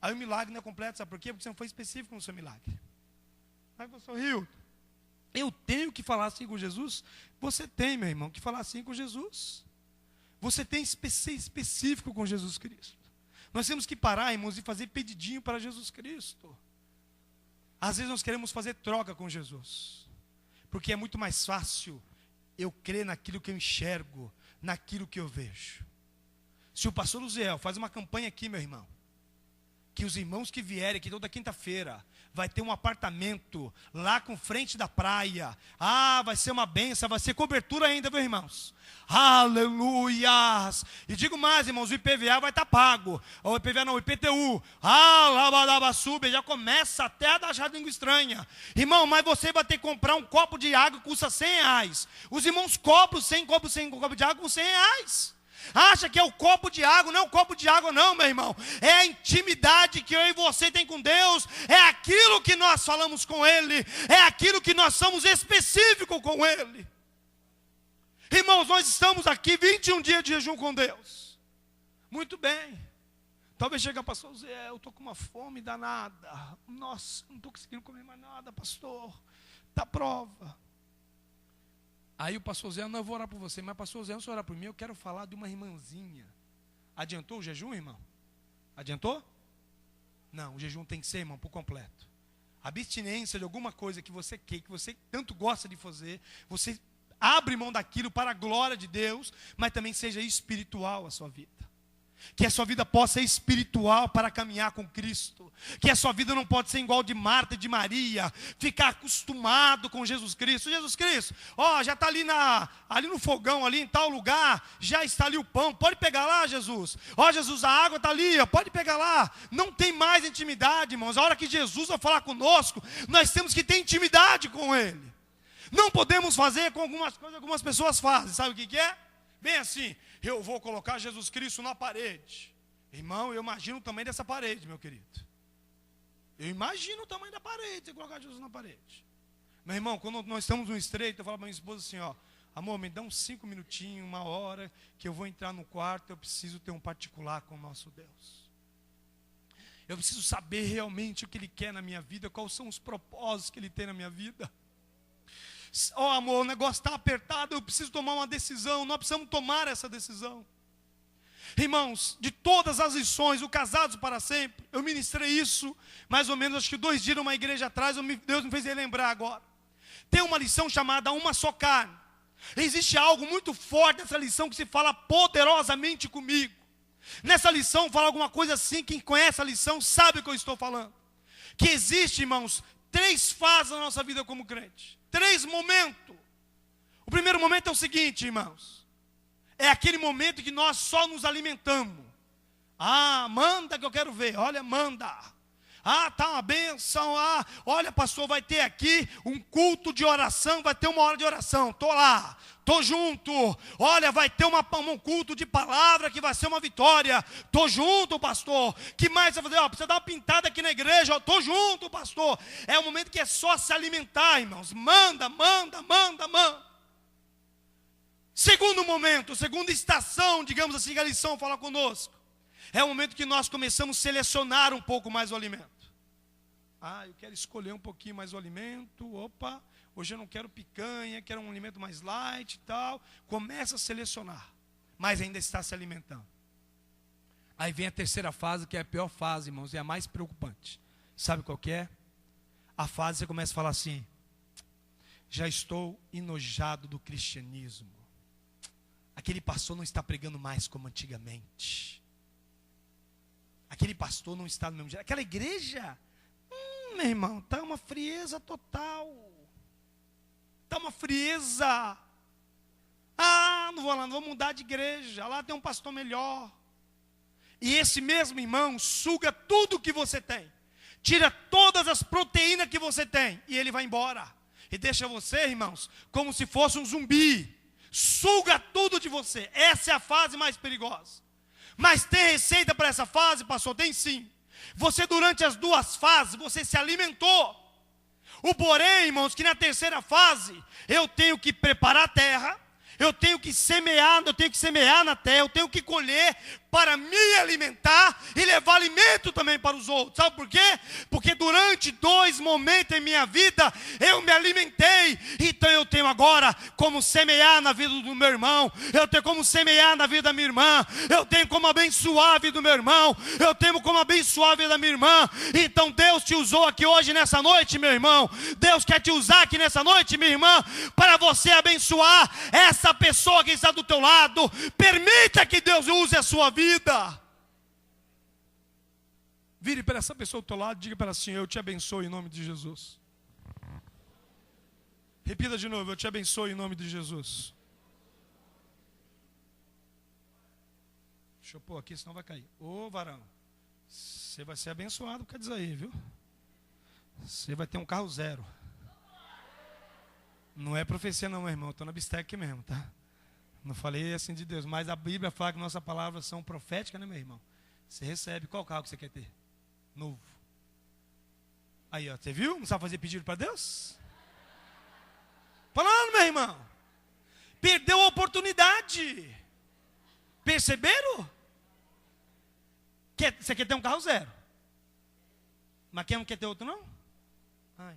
Aí o milagre não é completo, sabe por quê? Porque você não foi específico no seu milagre. Aí pastor Hilton, eu tenho que falar assim com Jesus? Você tem, meu irmão, que falar assim com Jesus. Você tem que ser específico com Jesus Cristo. Nós temos que parar, irmãos, e fazer pedidinho para Jesus Cristo. Às vezes nós queremos fazer troca com Jesus. Porque é muito mais fácil eu crer naquilo que eu enxergo, naquilo que eu vejo. Se o pastor Uziel faz uma campanha aqui, meu irmão, que os irmãos que vierem aqui toda quinta-feira, vai ter um apartamento lá com frente da praia. Ah, vai ser uma bênção, vai ser cobertura ainda, meus irmãos. Aleluias! E digo mais, irmãos, o IPVA vai estar pago. O IPVA não, o IPTU. Labadabasube, já começa até a dar língua estranha. Irmão, mas você vai ter que comprar um copo de água que custa R$100. Os irmãos compram 100 copos de água com R$100. Acha que é o copo de água? Não é o copo de água não, meu irmão. É a intimidade que eu e você tem com Deus. É aquilo que nós falamos com Ele. É aquilo que nós somos específicos com Ele. Irmãos, nós estamos aqui 21 dias de jejum com Deus. Muito bem. Talvez chegue, pastor Zé, eu estou com uma fome danada. Nossa, não estou conseguindo comer mais nada, pastor. Está prova. Aí o pastor Zé, não, eu vou orar por você, mas pastor Zé, não se orar por mim, eu quero falar de uma irmãzinha. Adiantou o jejum, irmão? Adiantou? Não, o jejum tem que ser, irmão, por completo. Abstinência de alguma coisa que você quer, que você tanto gosta de fazer, você abre mão daquilo para a glória de Deus, mas também seja espiritual a sua vida. Que a sua vida possa ser espiritual para caminhar com Cristo. Que a sua vida não pode ser igual de Marta e de Maria. Ficar acostumado com Jesus Cristo. Jesus Cristo, ó, já está ali no fogão, ali em tal lugar. Já está ali o pão, pode pegar lá, Jesus. Ó, Jesus, a água está ali, ó, pode pegar lá. Não tem mais intimidade, irmãos. A hora que Jesus vai falar conosco, nós temos que ter intimidade com Ele. Não podemos fazer com algumas coisas que algumas pessoas fazem. Sabe o que é? Bem assim, eu vou colocar Jesus Cristo na parede. Irmão, eu imagino o tamanho dessa parede, meu querido. Eu imagino o tamanho da parede, você colocar Jesus na parede. Meu irmão, quando nós estamos no estreito, eu falo para minha esposa assim, ó, amor, me dá uns 5 minutinhos, 1 hora, que eu vou entrar no quarto, eu preciso ter um particular com o nosso Deus. Eu preciso saber realmente o que Ele quer na minha vida, quais são os propósitos que Ele tem na minha vida. Ó, amor, o negócio está apertado, eu preciso tomar uma decisão, nós precisamos tomar essa decisão. Irmãos, de todas as lições, o Casados para Sempre, eu ministrei isso, mais ou menos, acho que 2 dias numa igreja atrás, Deus me fez relembrar agora. Tem uma lição chamada Uma Só Carne. Existe algo muito forte nessa lição que se fala poderosamente comigo. Nessa lição fala alguma coisa assim, quem conhece a lição sabe o que eu estou falando. Que existe, irmãos, 3 fases na nossa vida como crente. 3 momentos. O primeiro momento é o seguinte, irmãos. É aquele momento que nós só nos alimentamos. Ah, manda que eu quero ver. Olha, manda. Ah, tá uma bênção. Ah, olha, pastor, vai ter aqui um culto de oração. Vai ter 1 hora de oração. Estou lá. Estou junto. Olha, vai ter um culto de palavra que vai ser uma vitória. Estou junto, pastor. Que mais você vai fazer? Precisa dar uma pintada aqui na igreja. Estou junto, pastor. É um momento que é só se alimentar, irmãos. Manda, manda, manda, manda. Segundo momento, segunda estação, digamos assim, que a lição fala conosco. É o momento que nós começamos a selecionar um pouco mais o alimento. Ah, eu quero escolher um pouquinho mais o alimento. Opa, hoje eu não quero picanha, quero um alimento mais light e tal. Começa a selecionar, mas ainda está se alimentando. Aí vem a terceira fase, que é a pior fase, irmãos, e a mais preocupante. Sabe qual que é? A fase você começa a falar assim: já estou enojado do cristianismo. Aquele pastor não está pregando mais como antigamente. Aquele pastor não está no mesmo jeito. Aquela igreja, meu irmão, está uma frieza total. Está uma frieza. Ah, não vou lá, não vou mudar de igreja. Lá tem um pastor melhor. E esse mesmo irmão suga tudo que você tem. Tira todas as proteínas que você tem. E ele vai embora. E deixa você, irmãos, como se fosse um zumbi. Suga tudo de você. Essa é a fase mais perigosa. Mas tem receita para essa fase, pastor? Tem sim. Você durante as 2 fases, você se alimentou. O porém, irmãos, que na terceira fase, eu tenho que preparar a terra, eu tenho que semear na terra, eu tenho que colher para me alimentar e levar alimento também para os outros. Sabe por quê? Porque durante 2 momentos em minha vida, eu me alimentei. Então eu tenho agora como semear na vida do meu irmão, eu tenho como semear na vida da minha irmã, eu tenho como abençoar a vida do meu irmão, eu tenho como abençoar a vida da minha irmã. Então Deus te usou aqui hoje, nessa noite, meu irmão. Deus quer te usar aqui nessa noite, minha irmã, para você abençoar essa pessoa que está do teu lado. Permita que Deus use a sua vida. Vire para essa pessoa do teu lado, diga para ela assim: eu te abençoo em nome de Jesus. Repita de novo: eu te abençoo em nome de Jesus. Deixa eu pôr aqui, senão vai cair. Ô varão, você vai ser abençoado por causa disso aí, viu? Você vai ter um carro 0. Não é profecia não, meu irmão, estou na bistec mesmo, tá? Não falei assim de Deus, mas a Bíblia fala que nossas palavras são proféticas, né, meu irmão? Você recebe, qual carro que você quer ter? Novo. Aí, ó, você viu? Não sabe fazer pedido para Deus? Falando, meu irmão. Perdeu a oportunidade. Perceberam? Você quer ter um carro 0. Mas quem não quer ter outro, não? Ai,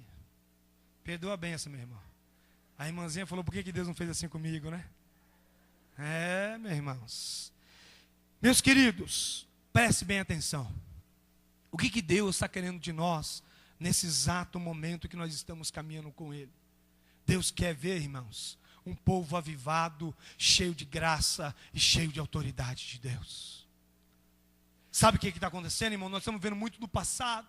perdeu a benção, meu irmão. A irmãzinha falou: por que Deus não fez assim comigo, né? É, meus irmãos. Meus queridos, preste bem atenção. O que Deus está querendo de nós nesse exato momento que nós estamos caminhando com Ele? Deus quer ver, irmãos, um povo avivado, cheio de graça e cheio de autoridade de Deus. Sabe o que está acontecendo, irmão? Nós estamos vendo muito do passado.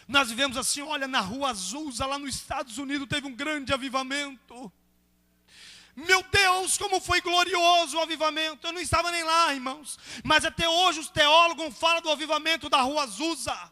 Nós vivemos assim, olha, na Rua Azusa, lá nos Estados Unidos, teve um grande avivamento. Meu Deus, como foi glorioso o avivamento. Eu não estava nem lá, irmãos, mas até hoje os teólogos falam do avivamento da Rua Azusa.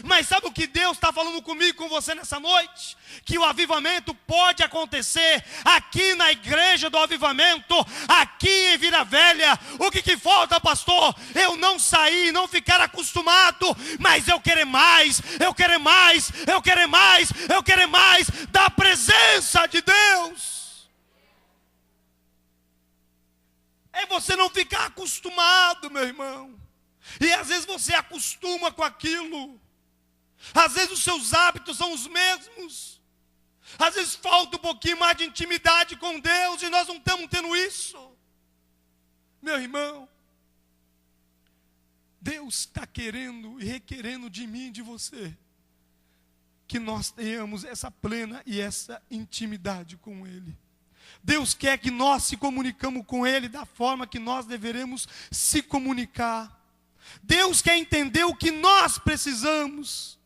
Mas sabe o que Deus está falando comigo e com você nessa noite? Que o avivamento pode acontecer aqui na igreja do avivamento, aqui em Vila Velha. O que falta, pastor? Eu não sair, não ficar acostumado, mas eu quero mais, eu quero mais, eu quero mais, eu quero mais da presença de Deus. É você não ficar acostumado, meu irmão. E às vezes você acostuma com aquilo. Às vezes os seus hábitos são os mesmos. Às vezes falta um pouquinho mais de intimidade com Deus e nós não estamos tendo isso. Meu irmão, Deus está querendo e requerendo de mim e de você que nós tenhamos essa plena e essa intimidade com Ele. Deus quer que nós se comunicamos com Ele da forma que nós deveremos se comunicar. Deus quer entender o que nós precisamos.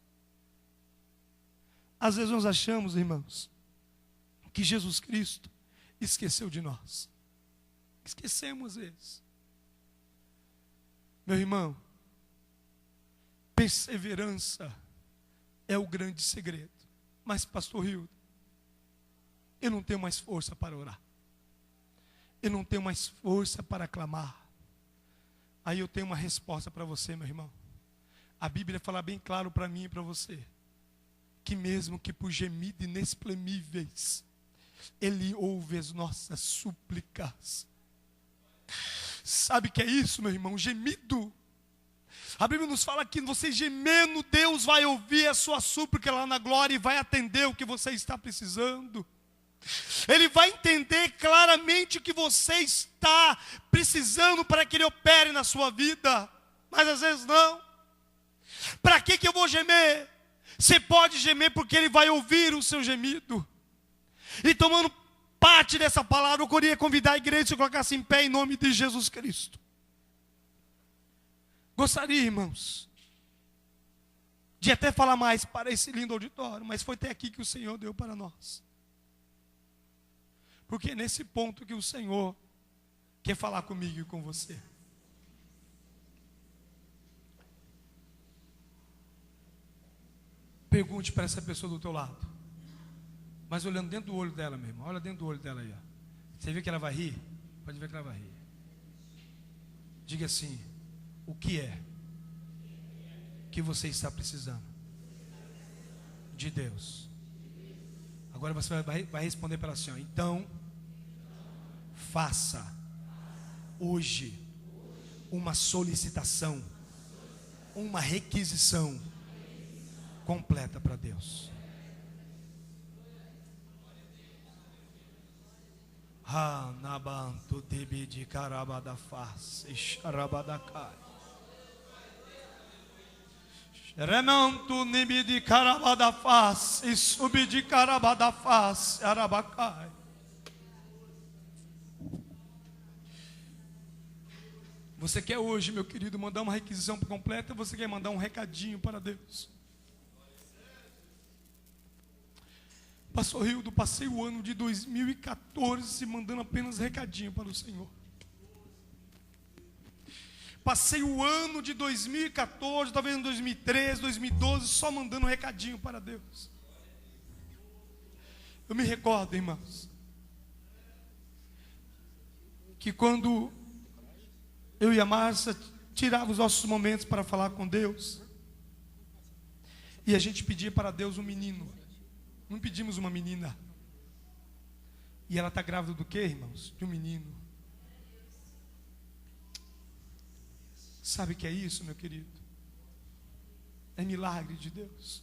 Às vezes nós achamos, irmãos, que Jesus Cristo esqueceu de nós. Esquecemos às vezes. Meu irmão, perseverança é o grande segredo. Mas, pastor Hildo, eu não tenho mais força para orar. Eu não tenho mais força para clamar. Aí eu tenho uma resposta para você, meu irmão. A Bíblia fala bem claro para mim e para você, que mesmo que por gemidos inexprimíveis, Ele ouve as nossas súplicas. Sabe o que é isso, meu irmão? Gemido. A Bíblia nos fala que você gemendo, Deus vai ouvir a sua súplica lá na glória e vai atender o que você está precisando. Ele vai entender claramente o que você está precisando para que Ele opere na sua vida. Mas às vezes não. Para que eu vou gemer? Você pode gemer porque Ele vai ouvir o seu gemido. E tomando parte dessa palavra, eu queria convidar a igreja a se colocar em pé em nome de Jesus Cristo. Gostaria, irmãos, de até falar mais para esse lindo auditório, mas foi até aqui que o Senhor deu para nós. Porque é nesse ponto que o Senhor quer falar comigo e com você. Pergunte para essa pessoa do teu lado, mas olhando dentro do olho dela, meu irmão. Olha dentro do olho dela aí, ó. Você vê que ela vai rir? Pode ver que ela vai rir. Diga assim: o que é que você está precisando de Deus? Agora você vai responder para ela assim, ó: então faça hoje uma solicitação, uma requisição completa para Deus. Nabanto debi de carabadafaz, xarabadacai. Remanto nibi de carabadafaz, e subi de carabadafaz, arabacai. Você quer hoje, meu querido, mandar uma requisição completa, ou você quer mandar um recadinho para Deus? Pastor Hildo, passei o ano de 2014 mandando apenas recadinho para o Senhor. Passei o ano de 2014, talvez em 2013, 2012, só mandando recadinho para Deus. Eu me recordo, irmãos, que quando eu e a Márcia tirávamos os nossos momentos para falar com Deus, e a gente pedia para Deus um menino. Não pedimos uma menina. E ela está grávida do quê, irmãos? De um menino. Sabe o que é isso, meu querido? É milagre de Deus.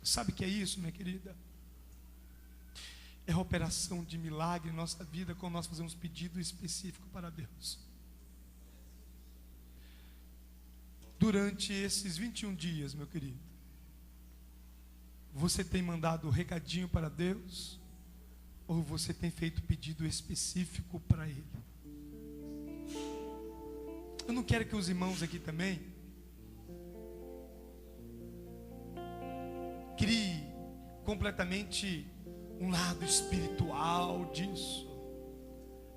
Sabe o que é isso, minha querida? É a operação de milagre em nossa vida quando nós fazemos pedido específico para Deus. Durante esses 21 dias, meu querido, você tem mandado recadinho para Deus? Ou você tem feito pedido específico para Ele? Eu não quero que os irmãos aqui também crie completamente um lado espiritual disso.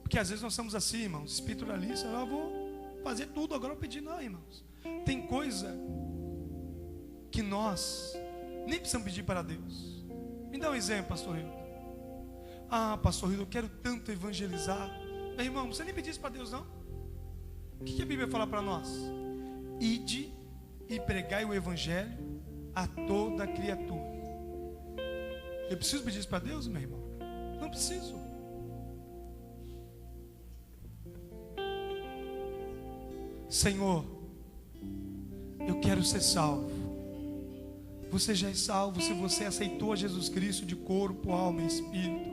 Porque às vezes nós somos assim, irmãos, espiritualistas. Eu vou fazer tudo, agora eu pedir. Não, irmãos. Tem coisa que nós nem precisamos pedir para Deus. Me dá um exemplo, pastor Hildo. Pastor Hildo, eu quero tanto evangelizar. Meu irmão, não precisa nem pedir isso para Deus, não. O que a Bíblia fala para nós? Ide e pregai o evangelho a toda criatura. Eu preciso pedir isso para Deus, meu irmão? Não preciso. Senhor, eu quero ser salvo. Você já é salvo se você aceitou a Jesus Cristo de corpo, alma e espírito.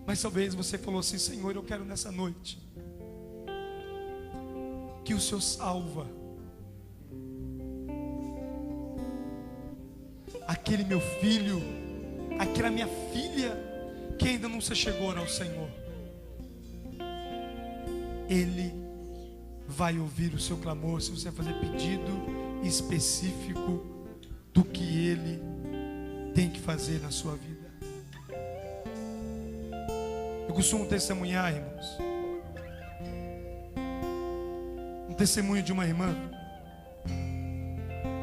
Mas talvez você falou assim: Senhor, eu quero nessa noite que o Senhor salva aquele meu filho aquela minha filha que ainda não se chegou ao Senhor, Ele vai ouvir o seu clamor se você fazer pedido específico do que Ele tem que fazer na sua vida. Eu costumo testemunhar, irmãos, um testemunho de uma irmã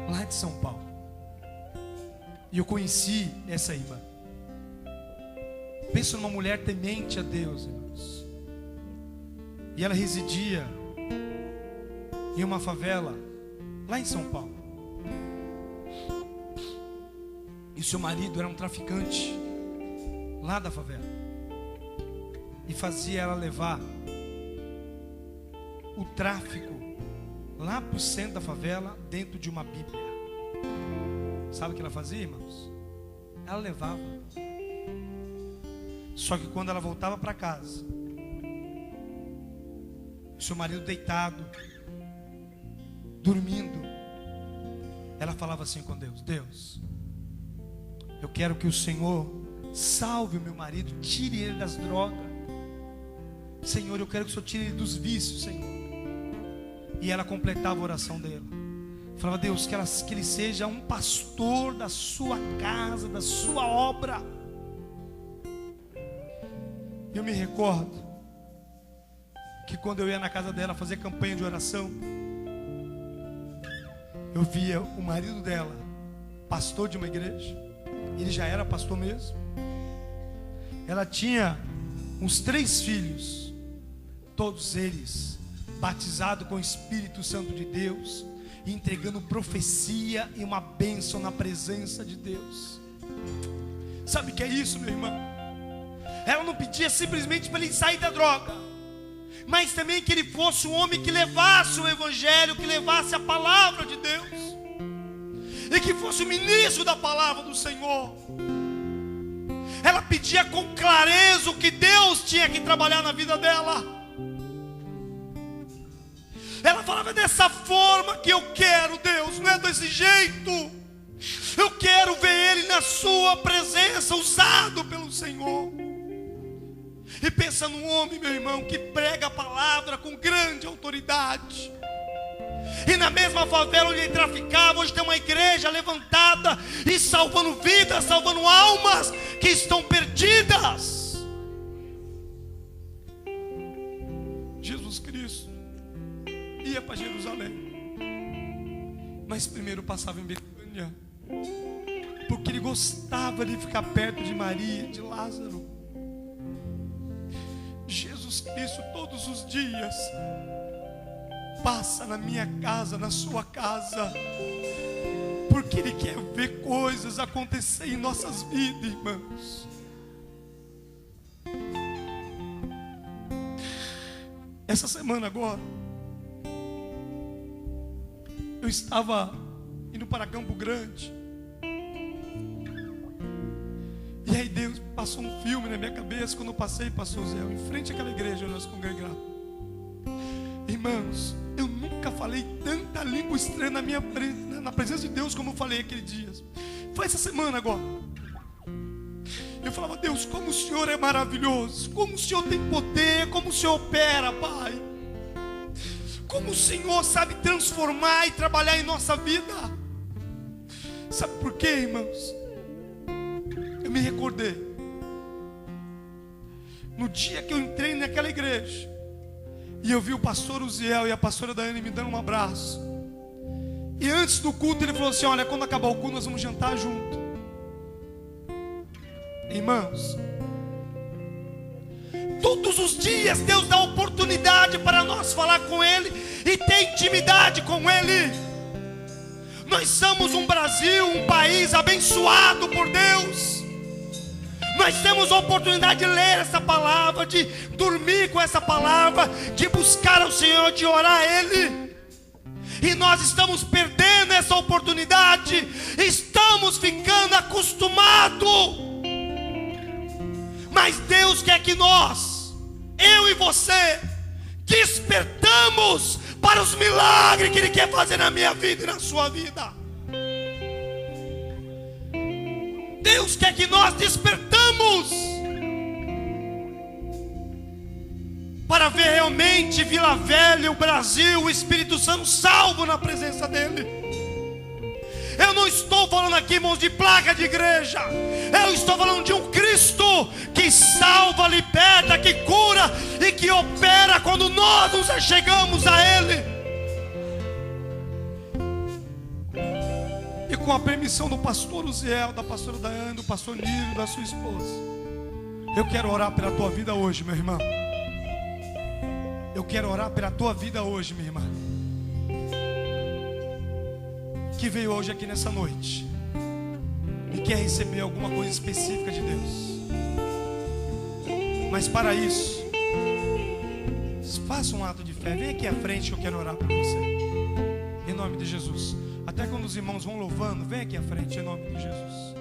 lá de São Paulo. E eu conheci essa irmã. Penso numa mulher temente a Deus, irmãos. E ela residia em uma favela lá em São Paulo. E seu marido era um traficante lá da favela. E fazia ela levar o tráfico lá para o centro da favela, dentro de uma Bíblia. Sabe o que ela fazia, irmãos? Ela levava. Só que quando ela voltava para casa, seu marido deitado, dormindo, ela falava assim com Deus: Deus, eu quero que o Senhor salve o meu marido, tire ele das drogas. Senhor, eu quero que o Senhor tire ele dos vícios, Senhor. E ela completava a oração dela. Falava: Deus, que ele seja um pastor da sua casa, da sua obra. Eu me recordo que quando eu ia na casa dela fazer campanha de oração, eu via o marido dela, pastor de uma igreja. Ele já era pastor mesmo. Ela tinha uns 3 filhos, todos eles batizados com o Espírito Santo de Deus, e entregando profecia e uma bênção na presença de Deus. Sabe o que é isso, meu irmão? Ela não pedia simplesmente para ele sair da droga, mas também que ele fosse um homem que levasse o Evangelho, que levasse a palavra de Deus, e que fosse o ministro da palavra do Senhor. Ela pedia com clareza o que Deus tinha que trabalhar na vida dela. Ela falava: dessa forma que eu quero, Deus, não é desse jeito. Eu quero ver Ele na sua presença, usado pelo Senhor. E pensa num homem, meu irmão, que prega a palavra com grande autoridade. E na mesma favela onde ele traficava, hoje tem uma igreja levantada e salvando vidas, salvando almas que estão perdidas. Jesus Cristo ia para Jerusalém, mas primeiro passava em Betânia, porque ele gostava de ficar perto de Maria e de Lázaro. Jesus Cristo todos os dias passa na minha casa, na sua casa, porque Ele quer ver coisas acontecer em nossas vidas, irmãos. Essa semana agora, eu estava indo para Campo Grande, e aí Deus passou um filme na minha cabeça. Quando eu passei, pastor Zé, em frente àquela igreja onde nós congregamos. Irmãos, eu nunca falei tanta língua estranha na presença de Deus como eu falei aquele dia. Foi essa semana agora. Eu falava: Deus, como o Senhor é maravilhoso, como o Senhor tem poder, como o Senhor opera, Pai, como o Senhor sabe transformar e trabalhar em nossa vida. Sabe por quê, irmãos? Eu me recordei no dia que eu entrei naquela igreja e eu vi o pastor Uziel e a pastora Daiane me dando um abraço. E antes do culto ele falou assim: olha, quando acabar o culto nós vamos jantar junto. Irmãos, todos os dias Deus dá oportunidade para nós falar com Ele e ter intimidade com Ele. Nós somos um Brasil, um país abençoado por Deus. Nós temos a oportunidade de ler essa palavra, de dormir com essa palavra, de buscar ao Senhor, de orar a Ele. E nós estamos perdendo essa oportunidade, estamos ficando acostumados. Mas Deus quer que nós, eu e você, despertamos para os milagres que Ele quer fazer na minha vida e na sua vida. Deus quer que nós despertamos para ver realmente Vila Velha, o Brasil, o Espírito Santo salvo na presença dEle. Eu não estou falando aqui, irmãos, de placa de igreja. Eu estou falando de um Cristo que salva, liberta, que cura e que opera quando nós nos achegamos a Ele. E com a permissão do pastor Uziel, da pastora Daiane, do pastor Nilo, da sua esposa, eu quero orar pela tua vida hoje, meu irmão. Eu quero orar pela tua vida hoje, minha irmã, que veio hoje aqui nessa noite e quer receber alguma coisa específica de Deus. Mas para isso, faça um ato de fé. Vem aqui à frente que eu quero orar por você, em nome de Jesus. Até quando os irmãos vão louvando, vem aqui à frente, em nome de Jesus.